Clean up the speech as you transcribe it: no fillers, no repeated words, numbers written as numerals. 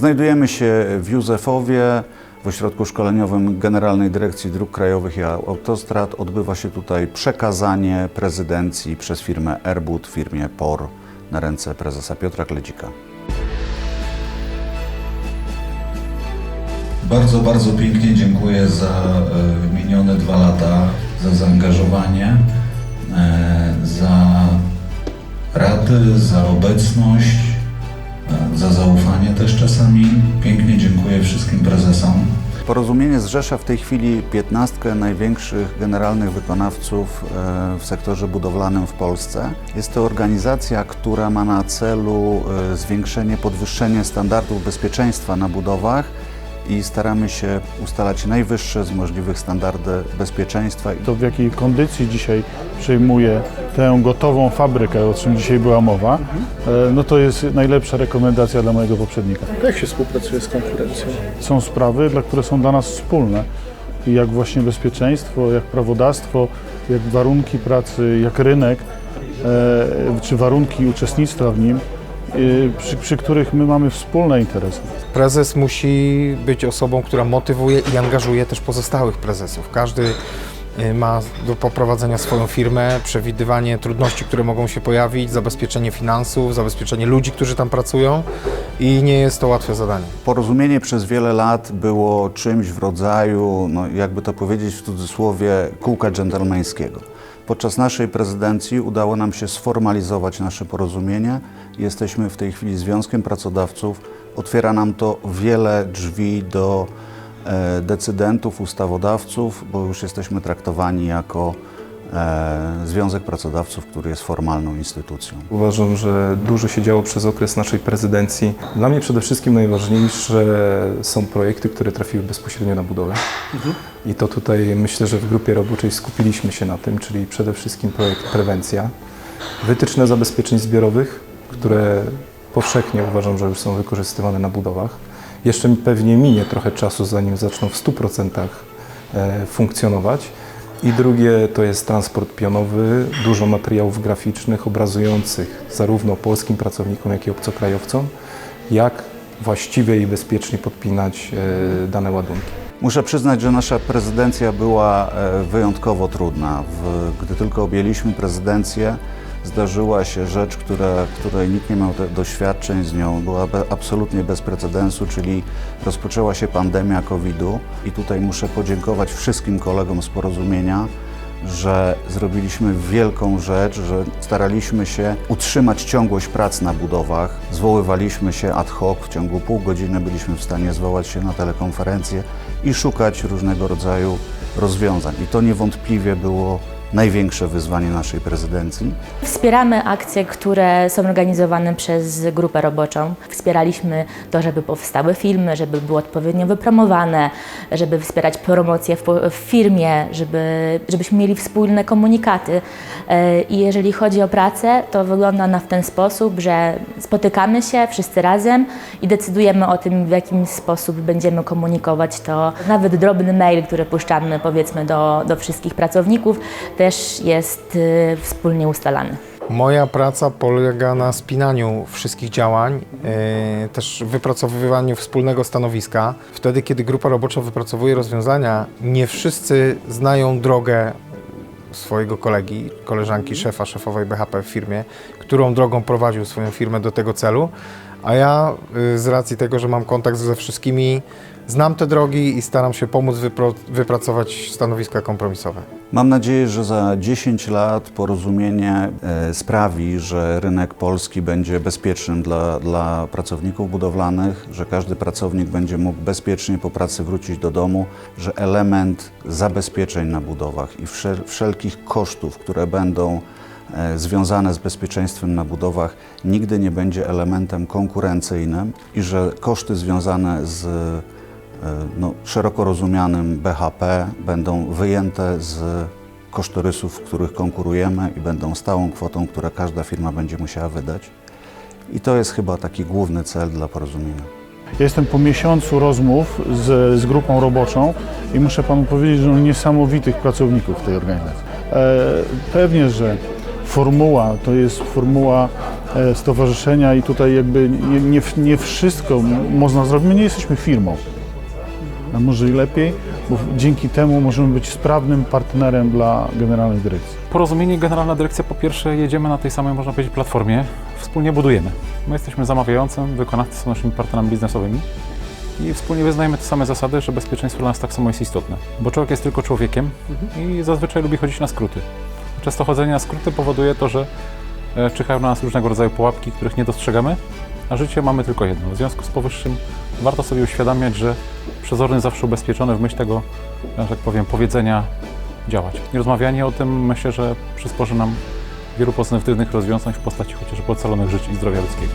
Znajdujemy się w Józefowie, w ośrodku szkoleniowym Generalnej Dyrekcji Dróg Krajowych i Autostrad. Odbywa się tutaj przekazanie prezydencji przez firmę Airbud, firmie POR, na ręce prezesa Piotra Kledzika. Bardzo pięknie dziękuję za minione 2 lata, za zaangażowanie, za rady, za obecność, za zaufanie też czasami. Pięknie dziękuję wszystkim prezesom. Porozumienie zrzesza w tej chwili 15 największych generalnych wykonawców w sektorze budowlanym w Polsce. Jest to organizacja, która ma na celu zwiększenie, podwyższenie standardów bezpieczeństwa na budowach i staramy się ustalać najwyższe z możliwych standardy bezpieczeństwa. To w jakiej kondycji dzisiaj przyjmuje tę gotową fabrykę, o czym dzisiaj była mowa, no to jest najlepsza rekomendacja dla mojego poprzednika. Jak się współpracuje z konkurencją? Są sprawy, które są dla nas wspólne. Jak właśnie bezpieczeństwo, jak prawodawstwo, jak warunki pracy, jak rynek, czy warunki uczestnictwa w nim, przy których my mamy wspólne interesy. Prezes musi być osobą, która motywuje i angażuje też pozostałych prezesów. Każdy ma do poprowadzenia swoją firmę, przewidywanie trudności, które mogą się pojawić, zabezpieczenie finansów, zabezpieczenie ludzi, którzy tam pracują i nie jest to łatwe zadanie. Porozumienie przez wiele lat było czymś w rodzaju, no jakby to powiedzieć w cudzysłowie, kółka dżentelmeńskiego. Podczas naszej prezydencji udało nam się sformalizować nasze porozumienie. Jesteśmy w tej chwili związkiem pracodawców. Otwiera nam to wiele drzwi do decydentów, ustawodawców, bo już jesteśmy traktowani jako Związek Pracodawców, który jest formalną instytucją. Uważam, że dużo się działo przez okres naszej prezydencji. Dla mnie przede wszystkim najważniejsze są projekty, które trafiły bezpośrednio na budowę. I to tutaj myślę, że w grupie roboczej skupiliśmy się na tym, czyli przede wszystkim projekt prewencja, wytyczne zabezpieczeń zbiorowych, które powszechnie uważam, że już są wykorzystywane na budowach. Jeszcze pewnie minie trochę czasu, zanim zaczną w 100% funkcjonować. I drugie to jest transport pionowy, dużo materiałów graficznych obrazujących zarówno polskim pracownikom, jak i obcokrajowcom, jak właściwie i bezpiecznie podpinać dane ładunki. Muszę przyznać, że nasza prezydencja była wyjątkowo trudna. Gdy tylko objęliśmy prezydencję, zdarzyła się rzecz, której nikt nie miał doświadczeń z nią, była absolutnie bez precedensu, czyli rozpoczęła się pandemia COVID-u i tutaj muszę podziękować wszystkim kolegom z Porozumienia, że zrobiliśmy wielką rzecz, że staraliśmy się utrzymać ciągłość prac na budowach, zwoływaliśmy się ad hoc, w ciągu pół godziny byliśmy w stanie zwołać się na telekonferencję i szukać różnego rodzaju rozwiązań. I to niewątpliwie było największe wyzwanie naszej prezydencji. Wspieramy akcje, które są organizowane przez grupę roboczą. Wspieraliśmy to, żeby powstały filmy, żeby były odpowiednio wypromowane, żeby wspierać promocję w firmie, żebyśmy mieli wspólne komunikaty. I jeżeli chodzi o pracę, to wygląda ona w ten sposób, że spotykamy się wszyscy razem i decydujemy o tym, w jaki sposób będziemy komunikować to. Nawet drobny mail, który puszczamy, powiedzmy, do wszystkich pracowników, też jest wspólnie ustalany. Moja praca polega na spinaniu wszystkich działań, też wypracowywaniu wspólnego stanowiska. Wtedy, kiedy grupa robocza wypracowuje rozwiązania, nie wszyscy znają drogę swojego kolegi, koleżanki, szefa, szefowej BHP w firmie, którą drogą prowadził swoją firmę do tego celu, a ja z racji tego, że mam kontakt ze wszystkimi, znam te drogi i staram się pomóc wypracować stanowiska kompromisowe. Mam nadzieję, że za 10 lat Porozumienie sprawi, że rynek polski będzie bezpiecznym dla pracowników budowlanych, że każdy pracownik będzie mógł bezpiecznie po pracy wrócić do domu, że element zabezpieczeń na budowach i wszelkich kosztów, które będą związane z bezpieczeństwem na budowach, nigdy nie będzie elementem konkurencyjnym i że koszty związane z szeroko rozumianym BHP będą wyjęte z kosztorysów, w których konkurujemy i będą stałą kwotą, którą każda firma będzie musiała wydać. I to jest chyba taki główny cel dla Porozumienia. Ja jestem po miesiącu rozmów z grupą roboczą i muszę panu powiedzieć, że niesamowitych pracowników w tej organizacji. Pewnie, że formuła, to jest formuła stowarzyszenia i tutaj jakby nie wszystko można zrobić. My nie jesteśmy firmą, a może i lepiej, bo dzięki temu możemy być sprawnym partnerem dla Generalnej Dyrekcji. Porozumienie Generalna Dyrekcja, po pierwsze jedziemy na tej samej, można powiedzieć, platformie, wspólnie budujemy. My jesteśmy zamawiającym, wykonawcy są naszymi partnerami biznesowymi i wspólnie wyznajemy te same zasady, że bezpieczeństwo dla nas tak samo jest istotne. Bo człowiek jest tylko człowiekiem i zazwyczaj lubi chodzić na skróty. Często chodzenie na skróty powoduje to, że czyhają na nas różnego rodzaju pułapki, których nie dostrzegamy, a życie mamy tylko jedno. W związku z powyższym warto sobie uświadamiać, że przezorny zawsze ubezpieczony w myśl tego, że tak powiem, powiedzenia działać. I rozmawianie o tym, myślę, że przysporzy nam wielu pozytywnych rozwiązań w postaci chociażby ocalonych żyć i zdrowia ludzkiego.